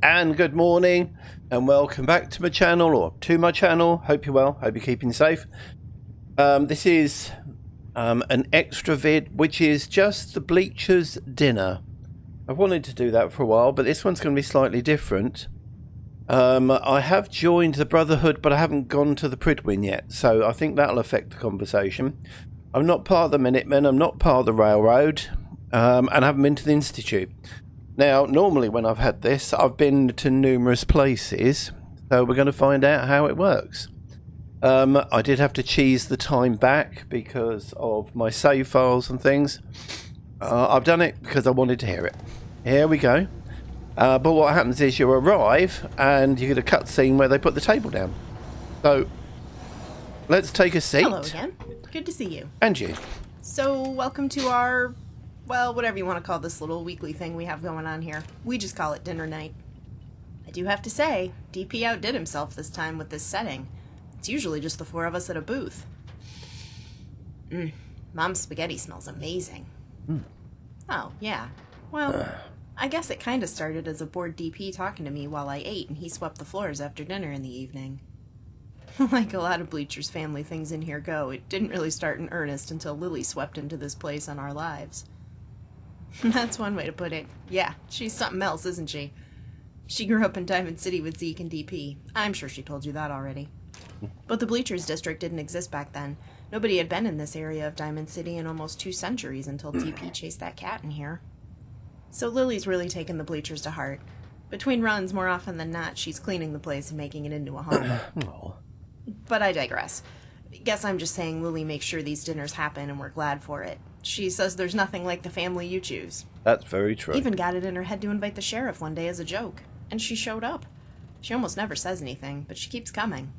And good morning and welcome back to my channel, or to my channel. Hope you're well, hope you're keeping safe. This is an extra vid, which is just the Bleachers dinner. I've wanted to do that for a while, but this one's going to be slightly different. I have joined the Brotherhood, but I haven't gone to the Pridwin yet, so I think that'll affect the conversation. I'm not part of the Minutemen, I'm not part of the Railroad, and I haven't been to the Institute. Now, normally when I've had this, I've been to numerous places, so we're going to find out how it works. I did have to cheese the time back because of my save files and things. I've done it because I wanted to hear it. Here we go. But what happens is you arrive and you get a cutscene where they put the table down. So, let's take a seat. Hello again. Good to see you. And you. So, welcome to our, well, whatever you want to call this little weekly thing we have going on here. We just call it dinner night. I do have to say, DP outdid himself this time with this setting. It's usually just the four of us at a booth. Mom's spaghetti smells amazing. Oh, yeah. Well, I guess it kind of started as a bored DP talking to me while I ate and he swept the floors after dinner in the evening. Like a lot of Bleachers family things in here go, it didn't really start in earnest until Lily swept into this place on our lives. That's one way to put it. Yeah, she's something else, isn't she? She grew up in Diamond City with Zeke and DP. I'm sure she told you that already. But the Bleachers district didn't exist back then. Nobody had been in this area of Diamond City in almost 2 centuries until DP chased that cat in here. So Lily's really taken the Bleachers to heart. Between runs, more often than not, she's cleaning the place and making it into a home. But I digress. Guess I'm just saying Lily makes sure these dinners happen and we're glad for it. She says there's nothing like the family you choose. That's very true. Even got it in her head to invite the sheriff one day as a joke. And she showed up. She almost never says anything, but she keeps coming.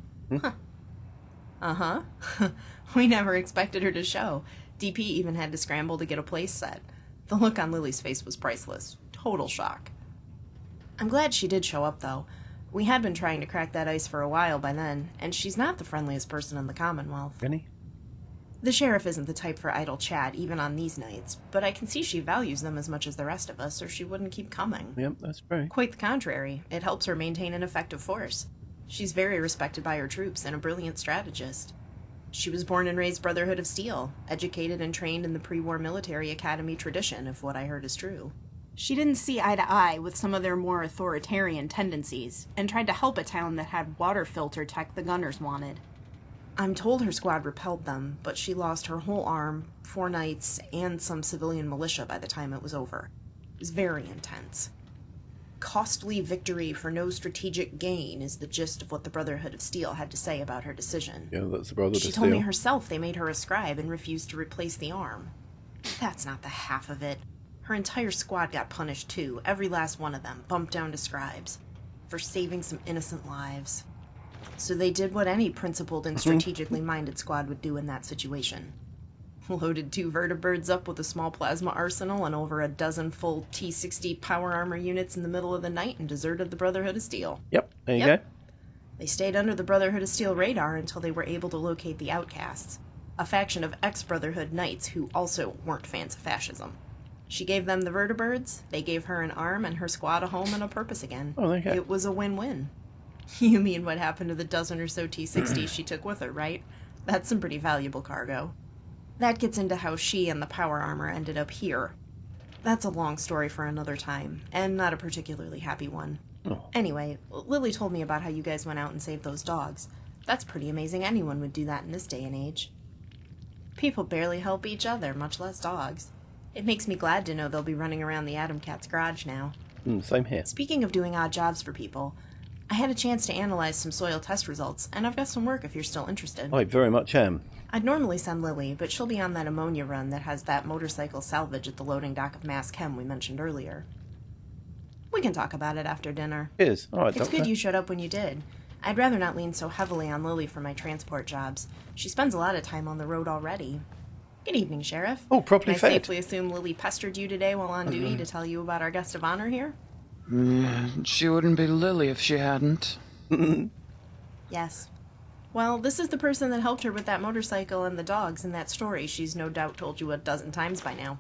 We never expected her to show. DP even had to scramble to get a place set. The look on Lily's face was priceless. Total shock. I'm glad she did show up, though. We had been trying to crack that ice for a while by then, and she's not the friendliest person in the Commonwealth. Really? The sheriff isn't the type for idle chat, even on these nights, but I can see she values them as much as the rest of us, or she wouldn't keep coming. Yep, that's true. Quite the contrary. It helps her maintain an effective force. She's very respected by her troops and a brilliant strategist. She was born and raised Brotherhood of Steel, educated and trained in the pre-war military academy tradition, if what I heard is true. She didn't see eye to eye with some of their more authoritarian tendencies, and tried to help a town that had water filter tech the gunners wanted. I'm told her squad repelled them, but she lost her whole arm, 4 knights, and some civilian militia by the time it was over. It was very intense. Costly victory for no strategic gain is the gist of what the Brotherhood of Steel had to say about her decision. Yeah, that's the Brotherhood of Steel. She told me herself they made her a scribe and refused to replace the arm. That's not the half of it. Her entire squad got punished too, every last one of them, bumped down to scribes, for saving some innocent lives. So they did what any principled and strategically minded squad would do in that situation. Loaded 2 vertibirds up with a small plasma arsenal and over a dozen full T-60 power armor units in the middle of the night and deserted the Brotherhood of Steel. Yep, there you go. They stayed under the Brotherhood of Steel radar until they were able to locate the Outcasts, a faction of ex-Brotherhood knights who also weren't fans of fascism. She gave them the vertibirds, they gave her an arm, and her squad a home and a purpose again. Oh, there you go. It was a win-win. You mean what happened to the dozen or so T-60s she took with her, right? That's some pretty valuable cargo. That gets into how she and the power armor ended up here. That's a long story for another time, and not a particularly happy one. Oh. Anyway, Lily told me about how you guys went out and saved those dogs. That's pretty amazing. Anyone would do that in this day and age. People barely help each other, much less dogs. It makes me glad to know they'll be running around the Atom Cat's garage now. Same here. Speaking of doing odd jobs for people, I had a chance to analyze some soil test results, and I've got some work if you're still interested. I very much am. I'd normally send Lily, but she'll be on that ammonia run that has that motorcycle salvage at the loading dock of Mass Chem we mentioned earlier. We can talk about it after dinner. Cheers. All right, It's Doctor. good you showed up when you did. I'd rather not lean so heavily on Lily for my transport jobs. She spends a lot of time on the road already. Good evening, Sheriff. Oh, properly Can I fed. safely assume Lily pestered you today while on duty to tell you about our guest of honor here? She wouldn't be Lily if she hadn't. Yes. Well, this is the person that helped her with that motorcycle and the dogs in that story she's no doubt told you a dozen times by now.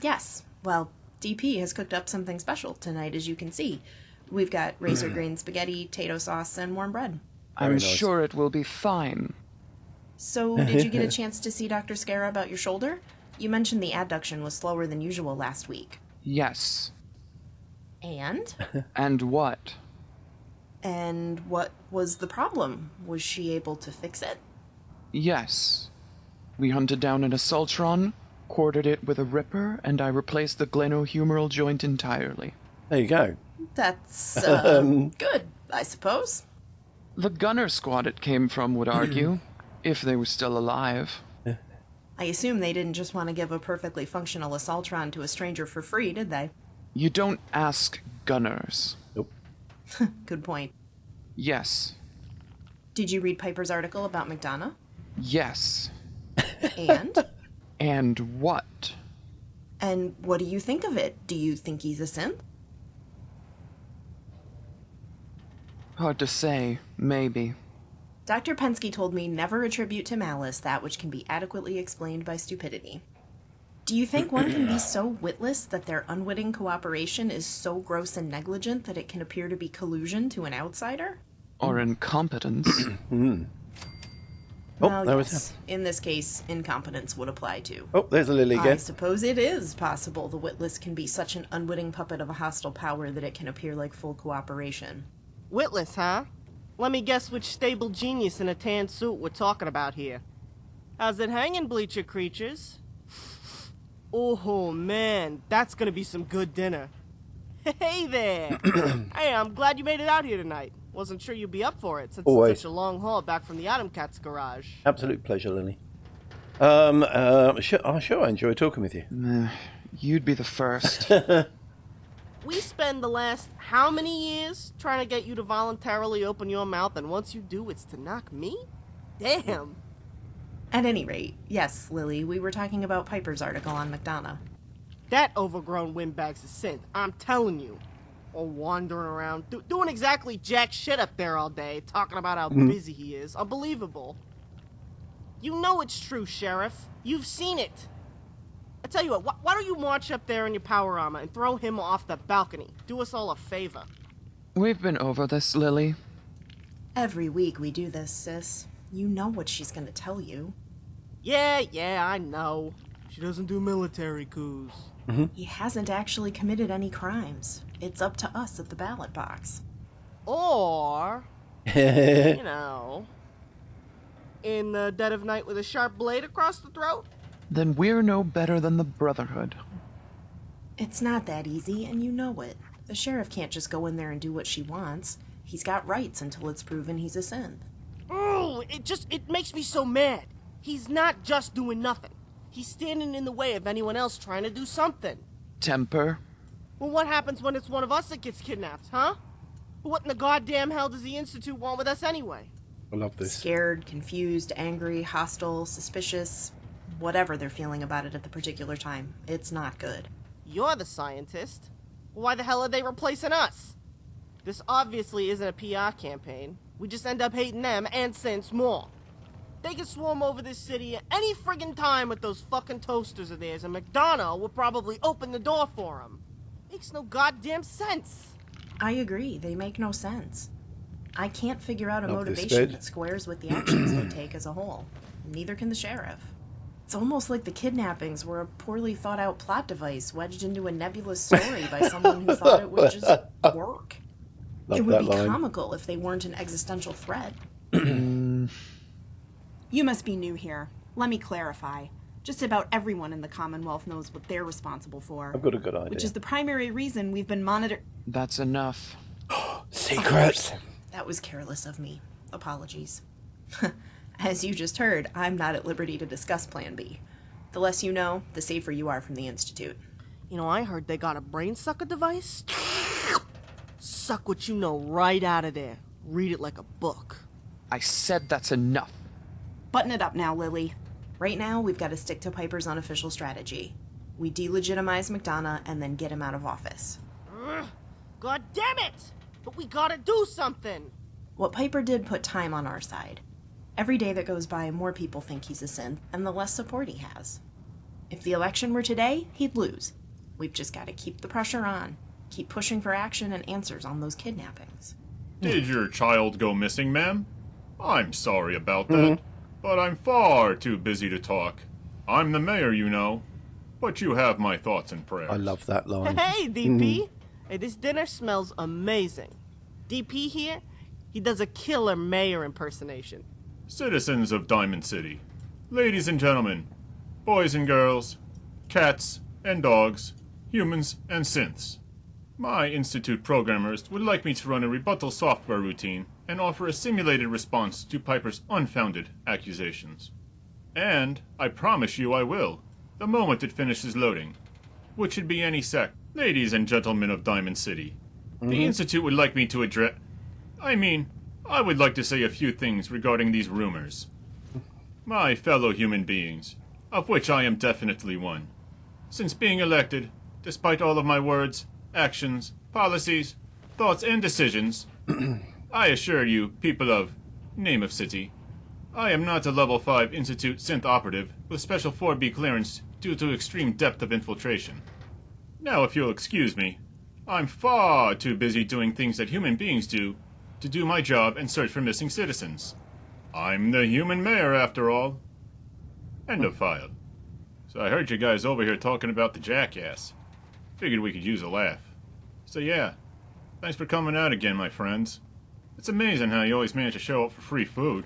Yes. Well, DP has cooked up something special tonight, as you can see. We've got razor grain spaghetti, tato sauce, and warm bread. I'm Very nice. sure it will be fine. So, did you get a chance to see Dr. Scara about your shoulder? You mentioned the adduction was slower than usual last week. Yes. And? And what? And what was the problem? Was she able to fix it? Yes. We hunted down an Assaultron, quartered it with a Ripper, and I replaced the glenohumeral joint entirely. There you go. That's, good, I suppose. The gunner squad it came from would argue, if they were still alive. I assume they didn't just want to give a perfectly functional Assaultron to a stranger for free, did they? You don't ask gunners. Nope. Good point. Yes. Did you read Piper's article about McDonough? Yes. And? And what? And what do you think of it? Do you think he's a synth? Hard to say. Maybe. Dr. Pensky told me never attribute to malice that which can be adequately explained by stupidity. Do you think one can be so witless that their unwitting cooperation is so gross and negligent that it can appear to be collusion to an outsider? Or incompetence. Oh, Well, there yes. was In this case, incompetence would apply too. Oh, there's a lily I again. suppose it is possible the witless can be such an unwitting puppet of a hostile power that it can appear like full cooperation. Witless, huh? Let me guess which stable genius in a tan suit we're talking about here. How's it hanging, Bleacher creatures? Oh man, that's gonna be some good dinner. Hey there! Hey, I'm glad you made it out here tonight. Wasn't sure you'd be up for it since Always. it's such a long haul back from the Atom Cat's garage. Absolute pleasure, Lily. Sure, I enjoy talking with you. You'd be the first. We spend the last how many years trying to get you to voluntarily open your mouth, and once you do, it's to knock me? Damn. At any rate, yes, Lily, we were talking about Piper's article on McDonough. That overgrown windbag's a synth, I'm telling you. Or wandering around, doing exactly jack shit up there all day, talking about how busy he is. Unbelievable. You know it's true, Sheriff. You've seen it. I tell you what, why don't you march up there in your power armor and throw him off the balcony? Do us all a favor. We've been over this, Lily. Every week we do this, sis. You know what she's gonna tell you. Yeah, I know. She doesn't do military coups. He hasn't actually committed any crimes. It's up to us at the ballot box. Or, you know, in the dead of night with a sharp blade across the throat? Then we're no better than the Brotherhood. It's not that easy, and you know it. The sheriff can't just go in there and do what she wants. He's got rights until it's proven he's a synth. Oh, it makes me so mad. He's not just doing nothing. He's standing in the way of anyone else trying to do something. Temper. Well, what happens when it's one of us that gets kidnapped, huh? What in the goddamn hell does the Institute want with us anyway? I love this. Scared, confused, angry, hostile, suspicious, whatever they're feeling about it at the particular time. It's not good. You're the scientist. Why the hell are they replacing us? This obviously isn't a PR campaign. We just end up hating them and sense more. They can swarm over this city at any friggin' time with those fucking toasters of theirs, and McDonough will probably open the door for them. Makes no goddamn sense. I agree, they make no sense. I can't figure out a Love this motivation bit. that squares with the actions they take as a whole. Neither can the sheriff. It's almost like the kidnappings were a poorly thought out plot device wedged into a nebulous story by someone who thought it would just work. Love It would that be line. comical if they weren't an existential threat. You must be new here. Let me clarify. Just about everyone in the Commonwealth knows what they're responsible for. I've got a good idea. Which is the primary reason we've been monitored. That's enough. Secrets. That was careless of me. Apologies. As you just heard, I'm not at liberty to discuss Plan B. The less you know, the safer you are from the Institute. You know, I heard they got a brain sucker device. Suck what you know right out of there. Read it like a book. I said that's enough. Button it up now, Lily. Right now, we've got to stick to Piper's unofficial strategy. We delegitimize McDonough and then get him out of office. Ugh, God damn it! But we gotta do something! What Piper did put time on our side. Every day that goes by, more people think he's a synth, and the less support he has. If the election were today, he'd lose. We've just got to keep the pressure on. Keep pushing for action and answers on those kidnappings. Did your child go missing, ma'am? I'm sorry about that, but I'm far too busy to talk. I'm the mayor, you know, but you have my thoughts and prayers. I love that line. Hey, DP. Hey, this dinner smells amazing. DP here, he does a killer mayor impersonation. Citizens of Diamond City, ladies and gentlemen, boys and girls, cats and dogs, humans and synths. My Institute programmers would like me to run a rebuttal software routine and offer a simulated response to Piper's unfounded accusations. And I promise you I will, the moment it finishes loading, which should be any sec. Ladies and gentlemen of Diamond City, the Institute would like me to address... I would like to say a few things regarding these rumors. My fellow human beings, of which I am definitely one. Since being elected, despite all of my words, actions, policies, thoughts, and decisions, I assure you, people of Name of City, I am not a level 5 Institute synth operative with special 4B clearance due to extreme depth of infiltration. Now, if you'll excuse me, I'm far too busy doing things that human beings do to do my job and search for missing citizens. I'm the human mayor, after all. End of file. So I heard you guys over here talking about the jackass. Figured we could use a laugh. So yeah, thanks for coming out again, my friends. It's amazing how you always manage to show up for free food.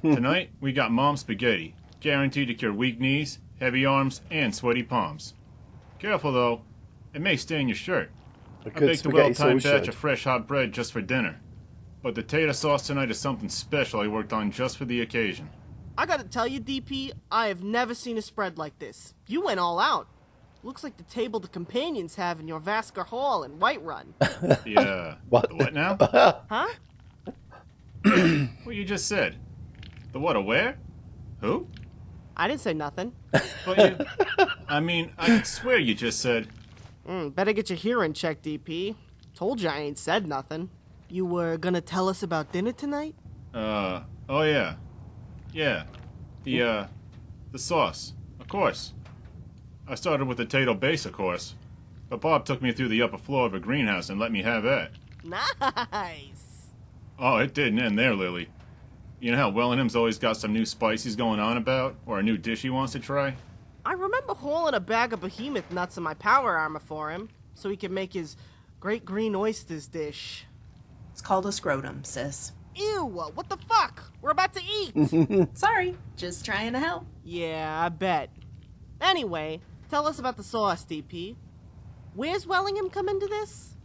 Tonight, we got mom spaghetti, guaranteed to cure weak knees, heavy arms, and sweaty palms. Careful though, it may stain your shirt. I baked a well-timed batch of fresh hot bread just for dinner. But the tater sauce tonight is something special I worked on just for the occasion. I gotta tell you, DP, I have never seen a spread like this. You went all out. Looks like the table the companions have in your Vasker Hall in Whiterun. What? The what now? Huh? What you just said. The what, a where? Who? I didn't say nothing. But you... I could swear you just said... Better get your hearing checked, DP. Told you I ain't said nothing. You were gonna tell us about dinner tonight? Oh yeah. Yeah. The sauce. Of course. I started with the potato base, of course. But Bob took me through the upper floor of a greenhouse and let me have that. Nice! Oh, it didn't end there, Lily. You know how Wellingham's always got some new spice he's going on about? Or a new dish he wants to try? I remember hauling a bag of behemoth nuts in my power armor for him, so he could make his great green oysters dish. It's called a scrotum, sis. Ew, what the fuck? We're about to eat! Sorry, just trying to help. Yeah, I bet. Anyway, tell us about the sauce, DP. Where's Wellingham come into this?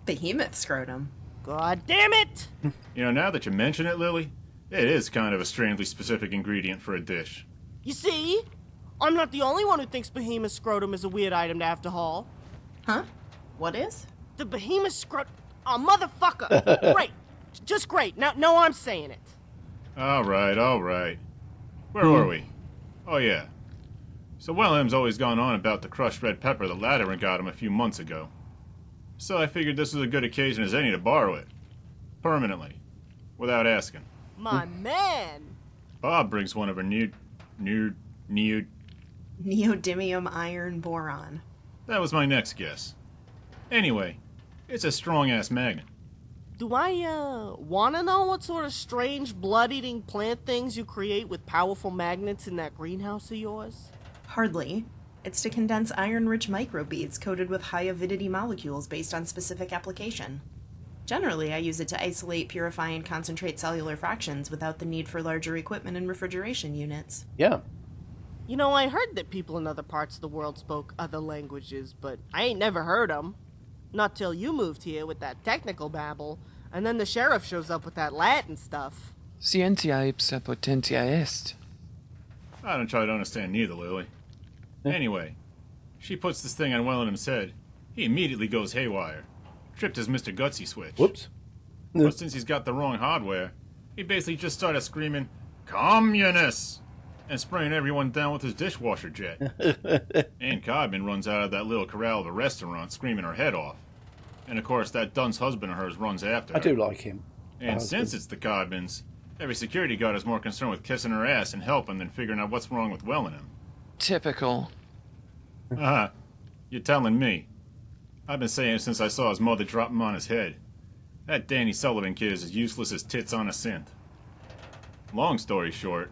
Behemoth scrotum. God damn it! You know, now that you mention it, Lily, it is kind of a strangely specific ingredient for a dish. You see? I'm not the only one who thinks behemoth scrotum is a weird item to have to haul. Huh? What is? The behemoth scrotum... Oh, motherfucker! Great! Just great. Now I'm saying it. All right. Where were we? Oh, yeah. So Wellham's always gone on about the crushed red pepper that Latimer got him a few months ago. So I figured this was a good occasion as any to borrow it. Permanently. Without asking. My man! Bob brings one of her Neodymium iron boron. That was my next guess. Anyway, it's a strong-ass magnet. Do I, wanna know what sort of strange blood-eating plant things you create with powerful magnets in that greenhouse of yours? Hardly. It's to condense iron-rich microbeads coated with high-avidity molecules based on specific application. Generally, I use it to isolate, purify, and concentrate cellular fractions without the need for larger equipment and refrigeration units. Yeah. You know, I heard that people in other parts of the world spoke other languages, but I ain't never heard them. Not till you moved here with that technical babble, and then the sheriff shows up with that Latin stuff. Scientia ipsa potentia est. I don't try to understand neither, Lily. Anyway, she puts this thing on Wellingham's head. He immediately goes haywire. Tripped his Mr. Gutsy switch. Whoops. But since he's got the wrong hardware, he basically just started screaming, "Communists!" and spraying everyone down with his dishwasher jet. Ann Codman runs out of that little corral of a restaurant screaming her head off. And of course, that dunce husband of hers runs after her. I do like him. And since it's the Codmans, every security guard is more concerned with kissing her ass and helping than figuring out what's wrong with Wellingham. Typical. You're telling me. I've been saying it since I saw his mother drop him on his head. That Danny Sullivan kid is as useless as tits on a synth. Long story short,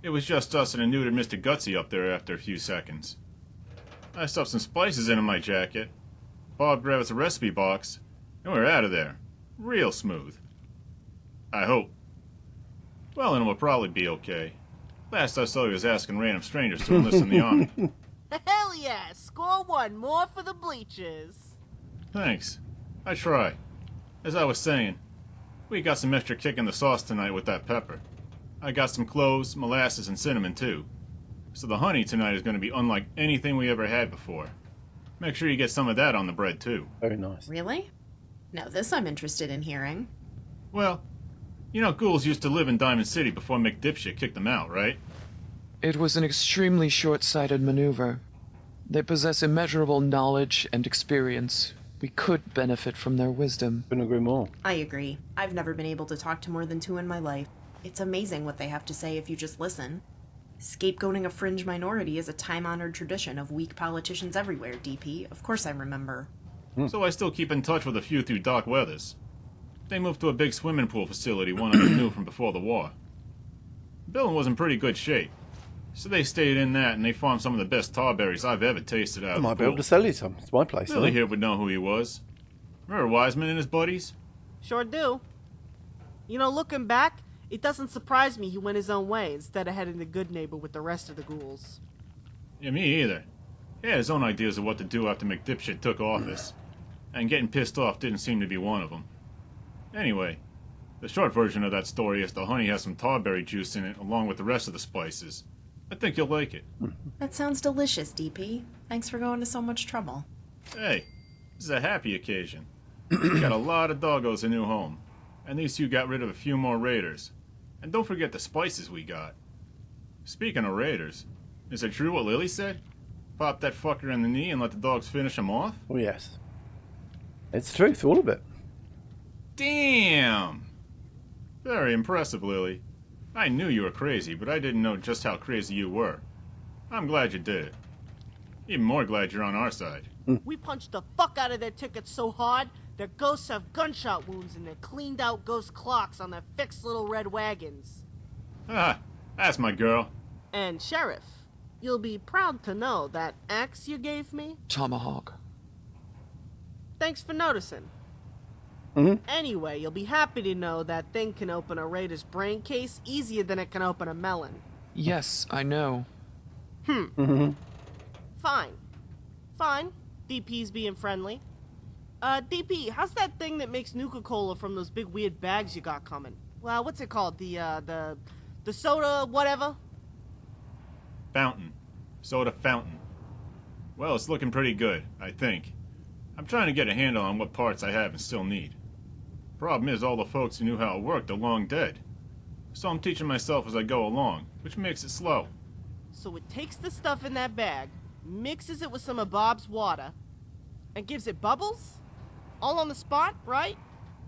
it was just us and a neutered Mr. Gutsy up there after a few seconds. I stuffed some spices into my jacket. Bob grabbed us a recipe box, and we're out of there. Real smooth. I hope. Well, and we'll probably be okay. Last I saw, he was asking random strangers to enlist in the army. Hell yeah! Score one more for the Bleachers. Thanks. I try. As I was saying, we got some extra kick in the sauce tonight with that pepper. I got some cloves, molasses, and cinnamon too. So the honey tonight is going to be unlike anything we ever had before. Make sure you get some of that on the bread too. Very nice. Really? Now this I'm interested in hearing. Well, you know ghouls used to live in Diamond City before McDipshit kicked them out, right? It was an extremely short-sighted maneuver. They possess immeasurable knowledge and experience. We could benefit from their wisdom. Couldn't agree more. I agree. I've never been able to talk to more than 2 in my life. It's amazing what they have to say if you just listen. Scapegoating a fringe minority is a time-honored tradition of weak politicians everywhere, DP. Of course I remember. So I still keep in touch with a few through Doc Weathers. They moved to a big swimming pool facility one of them knew from before the war. The building was in pretty good shape. So they stayed in that, and they farmed some of the best tarberries I've ever tasted out I of might the be able pool. to sell you some. It's my place. Billy Isn't it? here would know who he was. Remember Wiseman and his buddies? Sure do. You know, looking back, it doesn't surprise me he went his own way instead of heading the good neighbor with the rest of the ghouls. Yeah, me either. He had his own ideas of what to do after McDipshit took office. And getting pissed off didn't seem to be one of them. Anyway, the short version of that story is the honey has some tarberry juice in it along with the rest of the spices. I think you'll like it. That sounds delicious, DP. Thanks for going to so much trouble. Hey, this is a happy occasion. We got a lot of doggos a new home. And these two got rid of a few more raiders. And don't forget the spices we got. Speaking of raiders, is it true what Lily said? Pop that fucker in the knee and let the dogs finish him off? Oh, yes. It's the truth, all of it. Damn! Very impressive, Lily. I knew you were crazy, but I didn't know just how crazy you were. I'm glad you did it. Even more glad you're on our side. We punched the fuck out of their tickets so hard, their ghosts have gunshot wounds and their cleaned out ghost clocks on their fixed little red wagons. Ah, that's my girl. And Sheriff, you'll be proud to know that axe you gave me? Tomahawk. Thanks for noticing. Anyway, you'll be happy to know that thing can open a raider's brain case easier than it can open a melon. Yes, I know. Fine. Fine. DP's being friendly. DP, how's that thing that makes Nuka-Cola from those big weird bags you got coming? Well, what's it called? The soda whatever? Fountain. Soda fountain. Well, it's looking pretty good, I think. I'm trying to get a handle on what parts I have and still need. Problem is, all the folks who knew how it worked are long dead. So I'm teaching myself as I go along, which makes it slow. So it takes the stuff in that bag, mixes it with some of Bob's water, and gives it bubbles? All on the spot, right?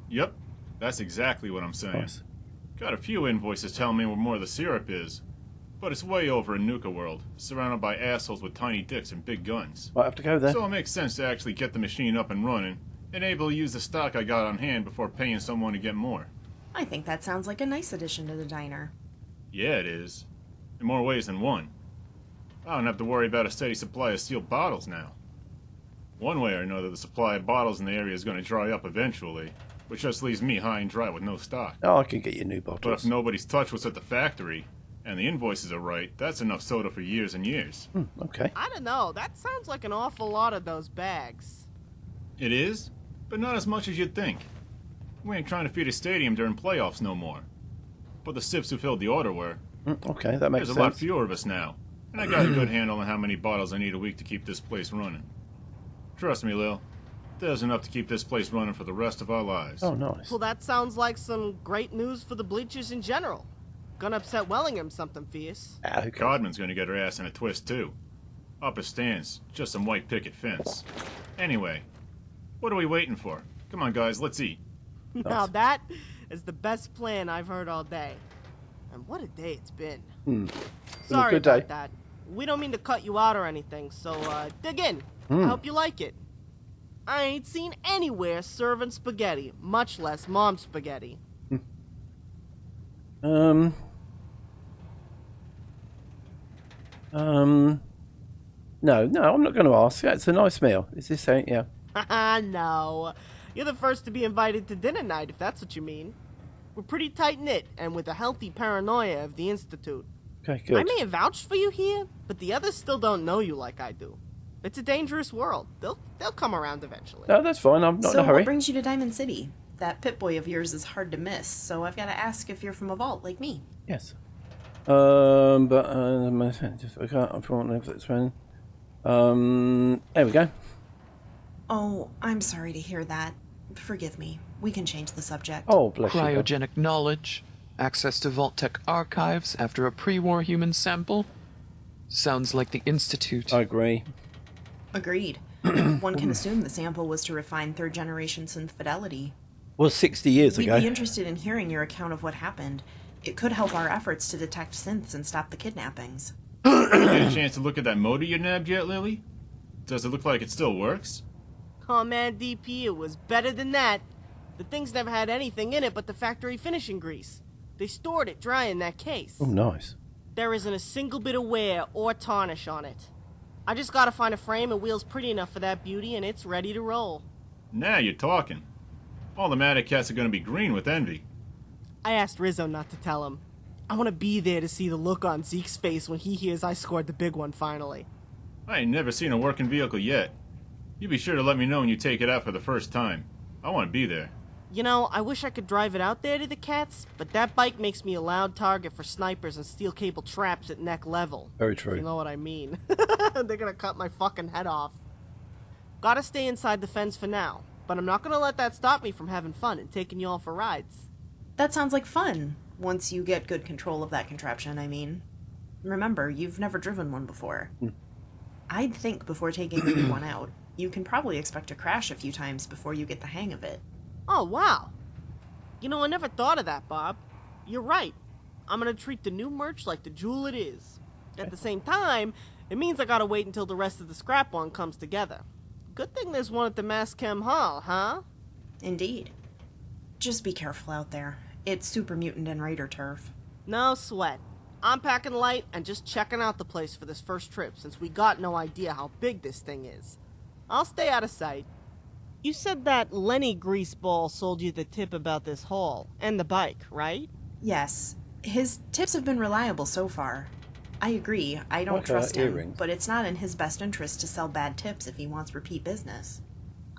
Yep, that's exactly what I'm saying. Nice. Got a few invoices telling me where more of the syrup is, but it's way over in Nuka-World, surrounded by assholes with tiny dicks and big guns. Might have to go there. So it makes sense to actually get the machine up and running, and able to use the stock I got on hand before paying someone to get more. I think that sounds like a nice addition to the diner. Yeah, it is. In more ways than one. I don't have to worry about a steady supply of sealed bottles now. One way or another, the supply of bottles in the area is going to dry up eventually, which just leaves me high and dry with no stock. Oh, I can get you new But bottles. if nobody's touched what's at the factory, and the invoices are right, that's enough soda for years and years. Okay. I don't know, that sounds like an awful lot of those bags. It is, but not as much as you'd think. We ain't trying to feed a stadium during playoffs no more. But the sips who filled the order were. Okay, that makes There's a lot sense. fewer of us now, and I got a good handle on how many bottles I need a week to keep this place running. Trust me, Lil, there's enough to keep this place running for the rest of our lives. Oh, nice. Well, that sounds like some great news for the Bleachers in general. Gonna upset Wellingham something fierce. Ah, okay. Codman's gonna get her ass in a twist, too. Upper stands, just some white picket fence. Anyway, what are we waiting for? Come on, guys, let's eat. Now that is the best plan I've heard all day. And what a day it's been. Sorry good day. about that. we don't mean to cut you out or anything, so, dig in. I hope you like it. I ain't seen anywhere serving spaghetti, much less mom's spaghetti. No, I'm not going to ask. Yeah, it's a nice meal. Is this ain't? Yeah. Haha, no. You're the first to be invited to dinner night, if that's what you mean. We're pretty tight-knit, and with a healthy paranoia of the Institute. Okay, good. I may have vouched for you here, but the others still don't know you like I do. It's a dangerous world. They'll come around eventually. No, that's fine. I'm not in So a hurry. what brings you to Diamond City? That Pip-Boy of yours is hard to miss, so I've got to ask if you're from a vault like me. Yes. But I can't if that's when. There we go. Oh, I'm sorry to hear that. Forgive me. We can change the subject. Oh, bless you. Cryogenic knowledge, access to Vault-Tec archives after a pre-war human sample. Sounds like the Institute. I agree. Agreed. One can assume the sample was to refine third-generation synth fidelity. Was 60 years We'd ago. be interested in hearing your account of what happened. It could help our efforts to detect synths and stop the kidnappings. Did you get a chance to look at that motor you nabbed yet, Lily? Does it look like it still works? Oh man, DP, it was better than that. The thing's never had anything in it but the factory finishing grease. They stored it dry in that case. Oh, nice. There isn't a single bit of wear or tarnish on it. I just gotta find a frame and wheels pretty enough for that beauty, and it's ready to roll. Now you're talking. All the Matic cats are gonna be green with envy. I asked Rizzo not to tell him. I want to be there to see the look on Zeke's face when he hears I scored the big one finally. I ain't never seen a working vehicle yet. You be sure to let me know when you take it out for the first time. I want to be there. You know, I wish I could drive it out there to the cats, but that bike makes me a loud target for snipers and steel cable traps at neck level. Very true. You know what I mean. They're gonna cut my fucking head off. Gotta stay inside the fence for now, but I'm not gonna let that stop me from having fun and taking you all for rides. That sounds like fun, once you get good control of that contraption, I mean. Remember, you've never driven one before. I'd think before taking the new one out, you can probably expect to crash a few times before you get the hang of it. Oh, wow. You know, I never thought of that, Bob. You're right. I'm gonna treat the new merch like the jewel it is. At the same time, it means I gotta wait until the rest of the scrap one comes together. Good thing there's one at the Mass Chem Hall, huh? Indeed. Just be careful out there. It's super mutant and raider turf. No sweat. I'm packing light and just checking out the place for this first trip since we got no idea how big this thing is. I'll stay out of sight. You said that Lenny Greaseball sold you the tip about this haul, and the bike, right? Yes. His tips have been reliable so far. I agree, I don't Like, trust him, earrings. but it's not in his best interest to sell bad tips if he wants repeat business.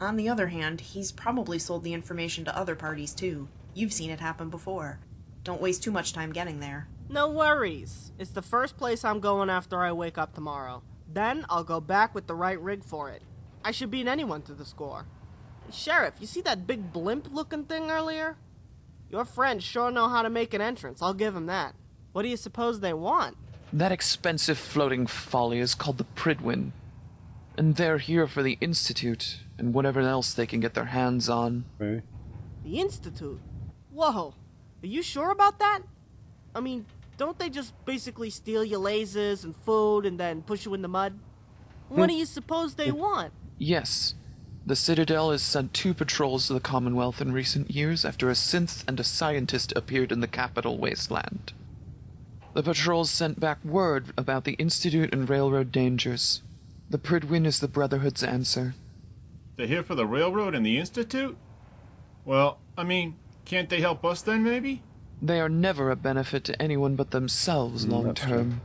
On the other hand, he's probably sold the information to other parties too. You've seen it happen before. Don't waste too much time getting there. No worries. It's the first place I'm going after I wake up tomorrow. Then I'll go back with the right rig for it. I should beat anyone to the score. Sheriff, you see that big blimp-looking thing earlier? Your friends sure know how to make an entrance, I'll give them that. What do you suppose they want? That expensive floating folly is called the Pridwin. And they're here for the Institute, and whatever else they can get their hands on. True. The Institute? Whoa, are you sure about that? I mean, don't they just basically steal your lasers and food and then push you in the mud? What do you suppose they want? Yes. The Citadel has sent 2 patrols to the Commonwealth in recent years after a synth and a scientist appeared in the capital Wasteland. The patrols sent back word about the Institute and railroad dangers. The Pridwin is the Brotherhood's answer. They're here for the railroad and the Institute? Well, I mean, can't they help us then, maybe? They are never a benefit to anyone but themselves long that's term.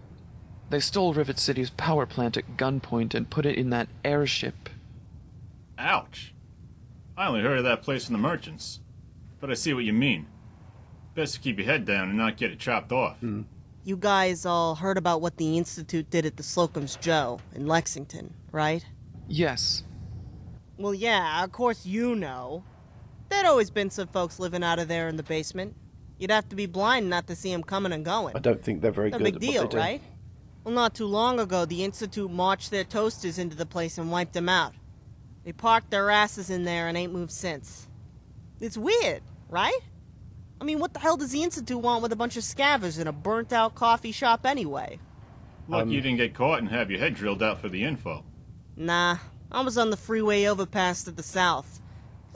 They stole Rivet City's power plant at gunpoint and put it in that airship. Ouch. I only heard of that place from the merchants. But I see what you mean. Best to keep your head down and not get it chopped off. You guys all heard about what the Institute did at the Slocum's Joe in Lexington, right? Yes. Well, yeah, of course you know. There'd always been some folks living out of there in the basement. You'd have to be blind not to see them coming and going. I don't think they're very No good big at deal, what they do. right? Well, not too long ago, the Institute marched their toasters into the place and wiped them out. They parked their asses in there and ain't moved since. It's weird, right? I mean, what the hell does the Institute want with a bunch of scavengers in a burnt-out coffee shop anyway? Lucky you didn't get caught and have your head drilled out for the info. Nah, I was on the freeway overpass to the south.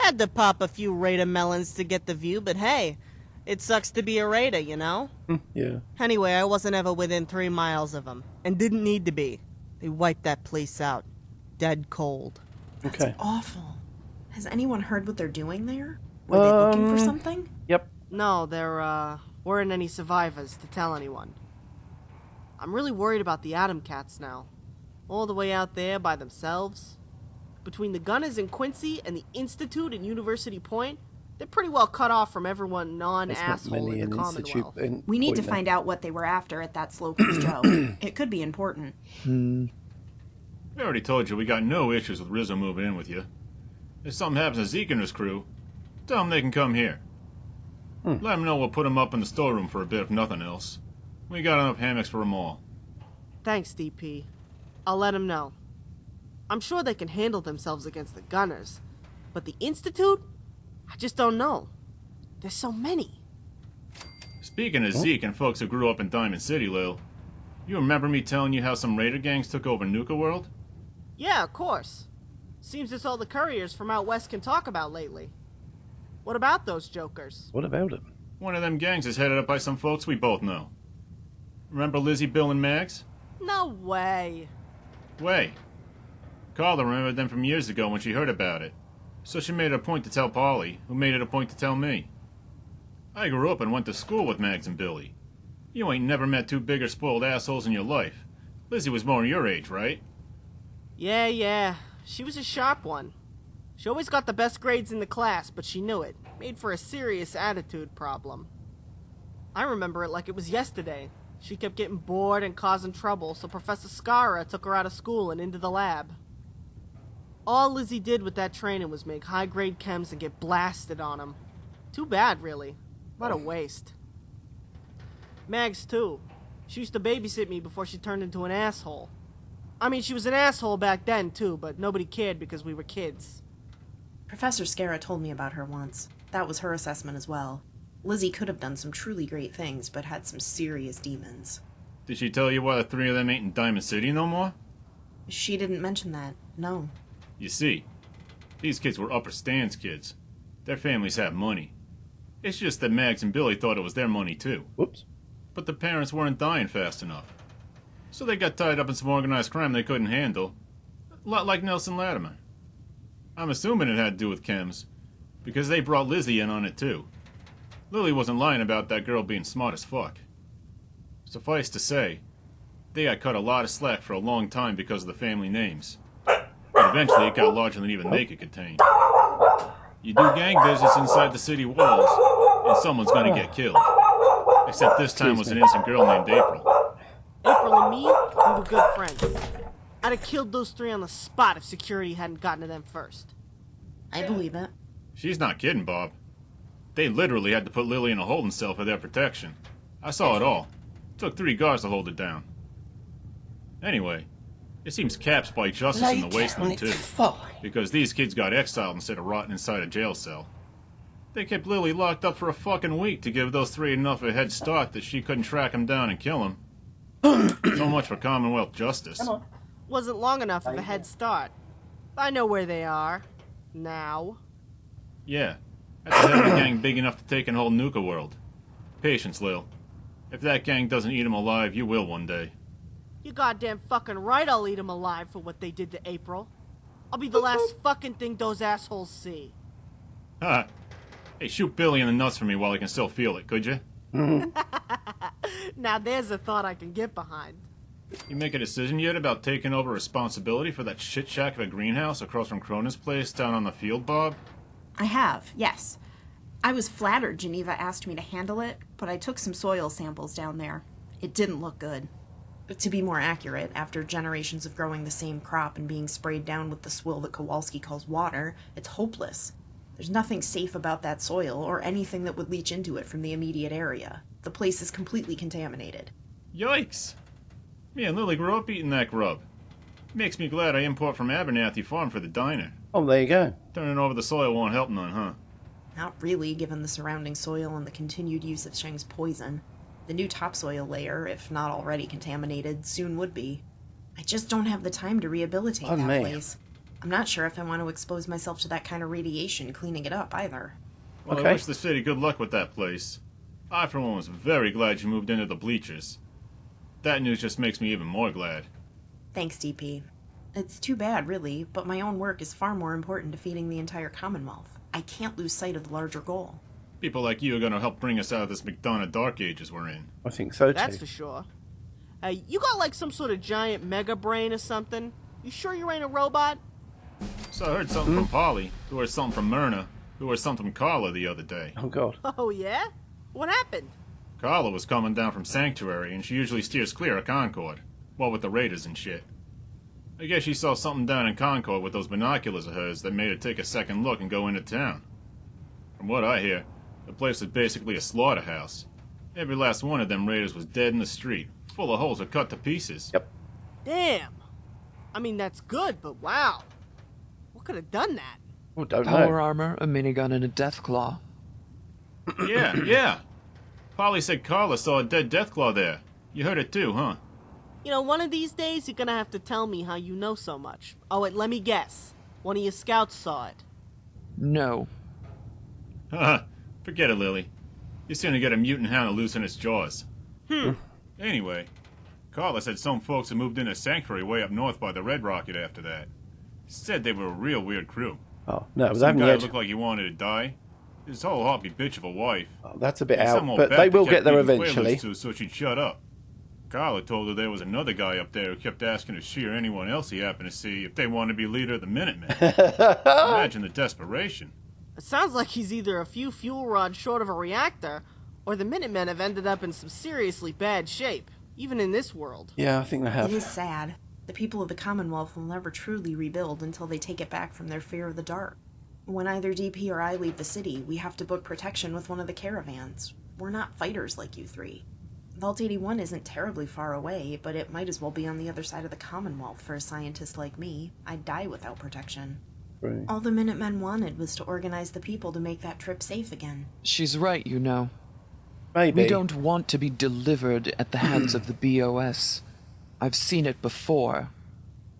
Had to pop a few Raider melons to get the view, but hey, it sucks to be a Raider, you know? Yeah. Anyway, I wasn't ever within 3 miles of them, and didn't need to be. They wiped that place out. Dead cold. That's Okay. awful. Has anyone heard what they're doing there? Were they looking for something? Yep. No, there, weren't any survivors to tell anyone. I'm really worried about the Atom Cats now. All the way out there by themselves. Between the Gunners in Quincy and the Institute in University Point, they're pretty well cut off from everyone There's not non-asshole many in the in Institute. Commonwealth. We need to Point find out what they were after at that Slocum's Joe. It could be important. We already told you we got no issues with Rizzo moving in with you. If something happens to Zeke and his crew, tell them they can come here. Let them know we'll put them up in the storeroom for a bit if nothing else. We got enough hammocks for them all. Thanks, DP. I'll let them know. I'm sure they can handle themselves against the Gunners, but the Institute? I just don't know. There's so many. Speaking of Zeke and folks who grew up in Diamond City, Lil, you remember me telling you how some Raider gangs took over Nuka-World? Yeah, of course. Seems it's all the couriers from out west can talk about lately. What about those jokers? What about it? One of them gangs is headed up by some folks we both know. Remember Lizzie, Bill, and Mags? No way. Way. Carla remembered them from years ago when she heard about it. So she made it a point to tell Polly, who made it a point to tell me. I grew up and went to school with Mags and Billy. You ain't never met two bigger spoiled assholes in your life. Lizzie was more your age, right? Yeah. She was a sharp one. She always got the best grades in the class, but she knew it. Made for a serious attitude problem. I remember it like it was yesterday. She kept getting bored and causing trouble, so Professor Scara took her out of school and into the lab. All Lizzie did with that training was make high-grade chems and get blasted on them. Too bad, really. What a waste. Mags, too. She used to babysit me before she turned into an asshole. I mean, she was an asshole back then, too, but nobody cared because we were kids. Professor Scara told me about her once. That was her assessment as well. Lizzie could have done some truly great things, but had some serious demons. Did she tell you why the three of them ain't in Diamond City no more? She didn't mention that, no. You see, these kids were upper stands kids. Their families have money. It's just that Mags and Billy thought it was their money too. Whoops. But the parents weren't dying fast enough. So they got tied up in some organized crime they couldn't handle. A lot like Nelson Latimer. I'm assuming it had to do with chems, because they brought Lizzie in on it too. Lily wasn't lying about that girl being smart as fuck. Suffice to say, they got cut a lot of slack for a long time because of the family names. And eventually it got larger than even they could contain. You do gang business inside the city walls, and someone's gonna get killed. Except this time was an innocent girl named April. April and me, we were good friends. I'd have killed those three on the spot if security hadn't gotten to them first. I believe it. She's not kidding, Bob. They literally had to put Lily in a holding cell for their protection. I saw it all. Took 3 guards to hold it down. Anyway, it seems Cap spiked justice in the Wasteland too. Because these kids got exiled instead of rotting inside a jail cell. They kept Lily locked up for a fucking week to give those 3 enough of a head start that she couldn't track him down and kill him. So much for Commonwealth justice. Wasn't long enough of a head start. I know where they are. Now. Yeah, at the head of a gang big enough to take and hold Nuka-World. Patience, Lil. If that gang doesn't eat him alive, you will one day. You goddamn fucking right I'll eat them alive for what they did to April. I'll be the last fucking thing those assholes see. Ha! Hey, shoot Billy in the nuts for me while I can still feel it, could you? Now there's a thought I can get behind. You make a decision yet about taking over responsibility for that shit shack of a greenhouse across from Cronin's place down on the field, Bob? I have, yes. I was flattered Geneva asked me to handle it, but I took some soil samples down there. It didn't look good. But to be more accurate, after generations of growing the same crop and being sprayed down with the swill that Kowalski calls water, it's hopeless. There's nothing safe about that soil or anything that would leach into it from the immediate area. The place is completely contaminated. Yikes! Me and Lily grew up eating that grub. Makes me glad I import from Abernathy Farm for the diner. Oh, there you go. Turning over the soil won't help none, huh? Not really, given the surrounding soil and the continued use of Sheng's poison. The new topsoil layer, if not already contaminated, soon would be. I just don't have the time to rehabilitate Oh, that man. place. I'm not sure if I want to expose myself to that kind of radiation cleaning it up either. Well, Okay. I wish the city good luck with that place. I, for one, was very glad you moved into the Bleachers. That news just makes me even more glad. Thanks, DP. It's too bad, really, but my own work is far more important to feeding the entire Commonwealth. I can't lose sight of the larger goal. People like you are going to help bring us out of this McDonough Dark Ages we're in. I think so too. That's for sure. Hey, you got like some sort of giant mega brain or something? You sure you ain't a robot? So I heard something from Polly, who heard something from Myrna, who heard something from Carla the other day. Oh god. Oh, yeah? What happened? Carla was coming down from Sanctuary, and she usually steers clear of Concord. Well, with the Raiders and shit. I guess she saw something down in Concord with those binoculars of hers that made her take a second look and go into town. From what I hear, the place was basically a slaughterhouse. Every last one of them Raiders was dead in the street, full of holes or cut to pieces. Yep. Damn. I mean, that's good, but wow. What could have done that? Oh, don't Power know. armor, a minigun, and a death claw. Yeah. Polly said Carla saw a dead Deathclaw there. You heard it too, huh? You know, one of these days you're gonna have to tell me how you know so much. Oh, wait, let me guess. One of your scouts saw it. No. Haha, forget it, Lily. You're soon to get a mutant hound to loosen its jaws. Anyway, Carla said some folks had moved into Sanctuary way up north by the Red Rocket after that. Said they were a real weird crew. Oh no, they Some haven't guy yet. looked like he wanted to die. His whole hoppy bitch of a wife. Oh, that's a bit And out, some old but they bastard will kept get there feeding eventually. Quaaludes to, so she'd shut up. Carla told her there was another guy up there who kept asking if she or anyone else he happened to see if they wanted to be leader of the Minutemen. Imagine the desperation. It sounds like he's either a few fuel rods short of a reactor, or the Minutemen have ended up in some seriously bad shape, even in this world. Yeah, I think they It have. is sad. The people of the Commonwealth will never truly rebuild until they take it back from their fear of the dark. When either DP or I leave the city, we have to book protection with one of the caravans. We're not fighters like you three. Vault-81 isn't terribly far away, but it might as well be on the other side of the Commonwealth for a scientist like me. I'd die without protection. Right. All the Minutemen wanted was to organize the people to make that trip safe again. She's right, you know. Maybe. We don't want to be delivered at the hands of the BOS. I've seen it before.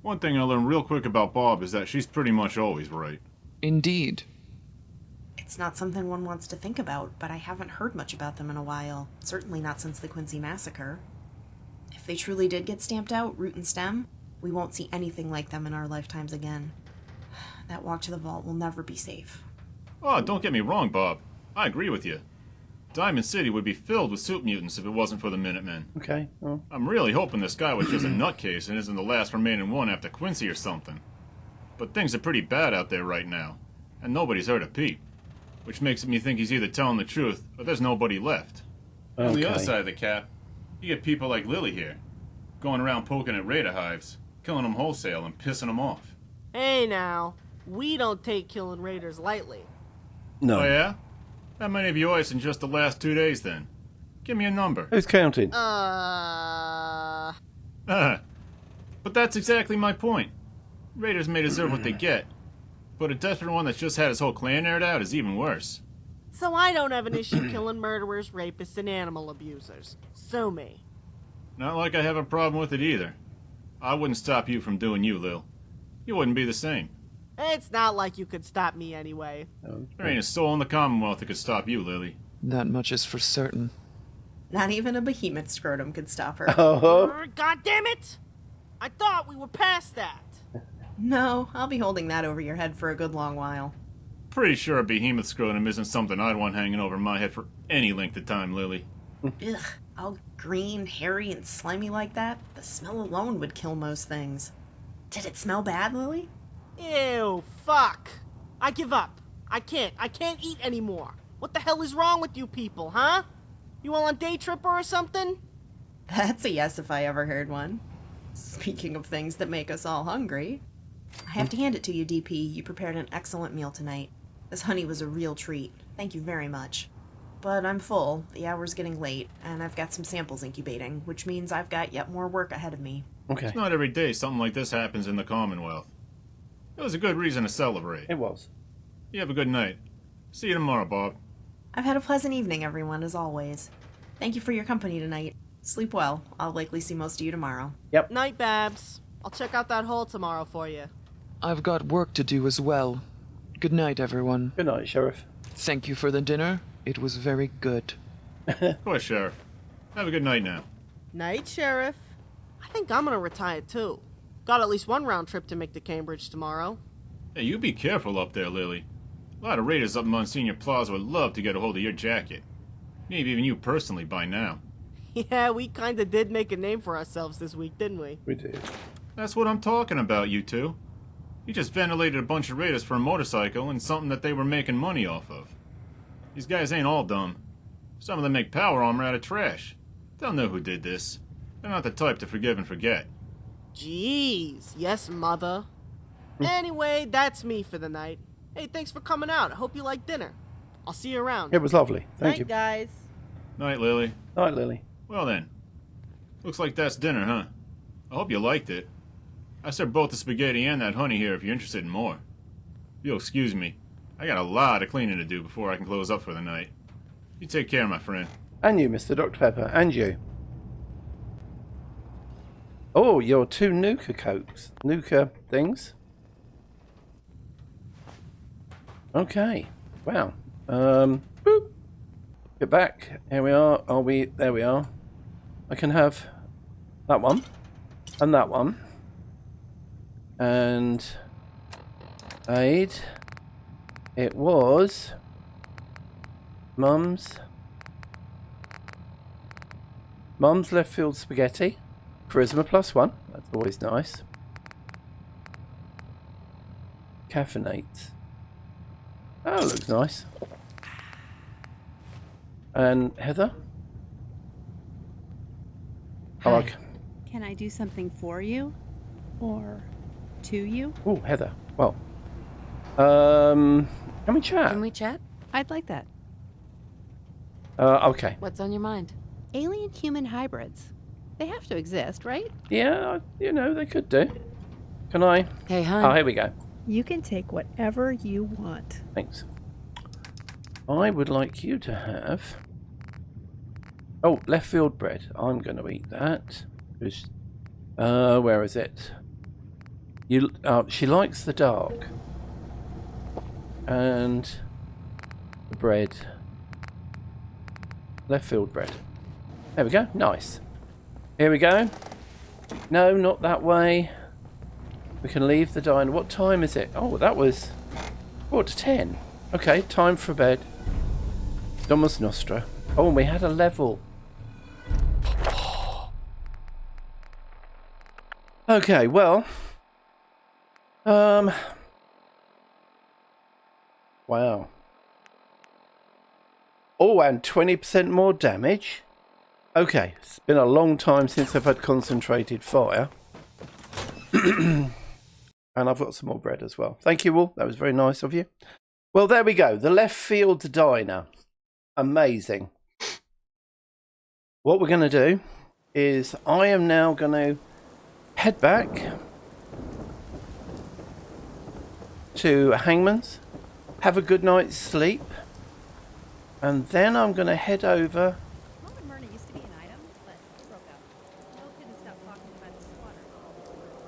One thing I learned real quick about Bob is that she's pretty much always right. Indeed. It's not something one wants to think about, but I haven't heard much about them in a while. Certainly not since the Quincy Massacre. If they truly did get stamped out, root and stem, we won't see anything like them in our lifetimes again. That walk to the vault will never be safe. Oh, don't get me wrong, Bob. I agree with you. Diamond City would be filled with soup mutants if it wasn't for the Minutemen. Okay. Well, I'm really hoping this guy was just a nutcase and isn't the last remaining one after Quincy or something. But things are pretty bad out there right now, and nobody's heard a peep. Which makes me think he's either telling the truth, or there's nobody left. On the other Okay. side of the cap, you get people like Lily here, going around poking at raider hives, killing them wholesale and pissing them off. Hey now, we don't take killing raiders lightly. no. Oh yeah? How many of you ice in just the last 2 days then? Give me a number. Who's counting? But that's exactly my point. Raiders may deserve what they get, but a desperate one that's just had his whole clan aired out is even worse. So I don't have an issue killing murderers, rapists, and animal abusers. Sue me. Not like I have a problem with it either. I wouldn't stop you from doing you, Lil. You wouldn't be the same. It's not like you could stop me anyway. There ain't a soul in the Commonwealth that could stop you, Lily. That much is for certain. Not even a behemoth scrotum could stop her. Oh. God damn it! I thought we were past that. No, I'll be holding that over your head for a good long while. Pretty sure a behemoth scrotum isn't something I'd want hanging over my head for any length of time, Lily. Ugh, all green, hairy, and slimy like that? The smell alone would kill most things. Did it smell bad, Lily? Ew, fuck. I give up. I can't eat anymore. What the hell is wrong with you people, huh? You all on day tripper or something? That's a yes if I ever heard one. Speaking of things that make us all hungry, I have to hand it to you, DP. You prepared an excellent meal tonight. This honey was a real treat. Thank you very much. But I'm full, the hour's getting late, and I've got some samples incubating, which means I've got yet more work ahead of me. Okay. It's not every day something like this happens in the Commonwealth. It was a good reason to celebrate. It was. You have a good night. See you tomorrow, Bob. I've had a pleasant evening, everyone, as always. Thank you for your company tonight. Sleep well. I'll likely see most of you tomorrow. Yep. Night, Babs. I'll check out that hole tomorrow for you. I've got work to do as well. Good night, everyone. Good night, Sheriff. Thank you for the dinner. It was very good. Of course, Sheriff. Have a good night now. Night, Sheriff. I think I'm gonna retire too. Got at least one round trip to make to Cambridge tomorrow. Hey, you be careful up there, Lily. A lot of raiders up Monsignor Plaza would love to get a hold of your jacket. Maybe even you personally by now. Yeah, we kinda did make a name for ourselves this week, didn't we? We did. That's what I'm talking about, you two. You just ventilated a bunch of raiders for a motorcycle and something that they were making money off of. These guys ain't all dumb. Some of them make power armor out of trash. They'll know who did this. They're not the type to forgive and forget. Jeez, yes, mother. Anyway, that's me for the night. Hey, thanks for coming out. I hope you like dinner. I'll see you around. It was lovely. Thank Night, you. guys. Night, Lily. Night, Lily. Well then. Looks like that's dinner, huh? I hope you liked it. I served both the spaghetti and that honey here if you're interested in more. If you'll excuse me, I got a lot of cleaning to do before I can close up for the night. You take care, my friend. And you, Mr. Dr. Pepper. And you. Oh, your two Nuka Cokes. Nuka things. Okay. Wow. Boop. Get back. Here we are. Are we? There we are. I can have that one. And that one. And aid. It was Mum's left field spaghetti. Charisma +1. That's always nice. Caffeinate. Oh, looks nice. And Heather? I like. Can I do something for you? Or to you? Oh, Heather. Well. Can we chat? Can we chat? I'd like that. Okay. What's on your mind? Alien-human hybrids. They have to exist, right? Yeah, you know, they could do. Can I? Hey, hon. Oh, here we go. You can take whatever you want. Thanks. I would like you to have... Oh, left field bread. I'm going to eat that. Just, where is it? You. She likes the dark. And the bread. Left field bread. There we go. Nice. Here we go. No, not that way. We can leave the diner. What time is it? Oh, that was 9:45. Okay, time for bed. Domus Nostra. Oh, and we had a level. Okay, well. Wow. Oh, and 20% more damage. Okay, it's been a long time since I've had concentrated fire. And I've got some more bread as well. Thank you all. That was very nice of you. Well, there we go. The left field diner. Amazing. What we're going to do is I am now going to head back to Hangman's, have a good night's sleep, and then I'm going to head over.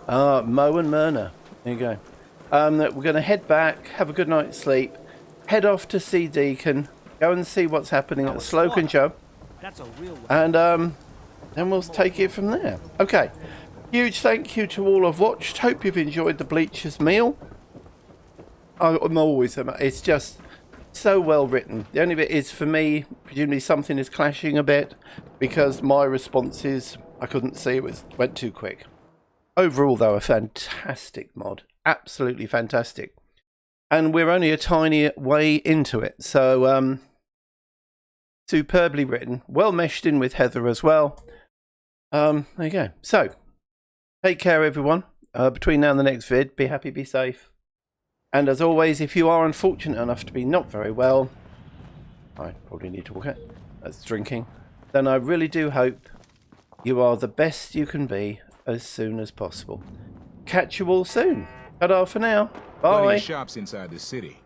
Mo and Myrna. There you go. We're going to head back, have a good night's sleep, head off to see Deacon, go and see what's happening at Sloke and Joe, and then we'll take it from there. Okay. Huge thank you to all who've watched. Hope you've enjoyed the Bleachers meal. I'm always, it's just so well written. The only bit is for me, presumably something is clashing a bit because my responses I couldn't see, it went too quick. Overall, though, a fantastic mod. Absolutely fantastic. And we're only a tiny way into it. So, superbly written. Well meshed in with Heather as well. There you go. So, take care, everyone. Between now and the next vid, be happy, be safe. And as always, if you are unfortunate enough to be not very well, I probably need to walk out. That's drinking. Then I really do hope you are the best you can be as soon as possible. Catch you all soon. Ta-da for now. Bye. Plenty of shops inside the city.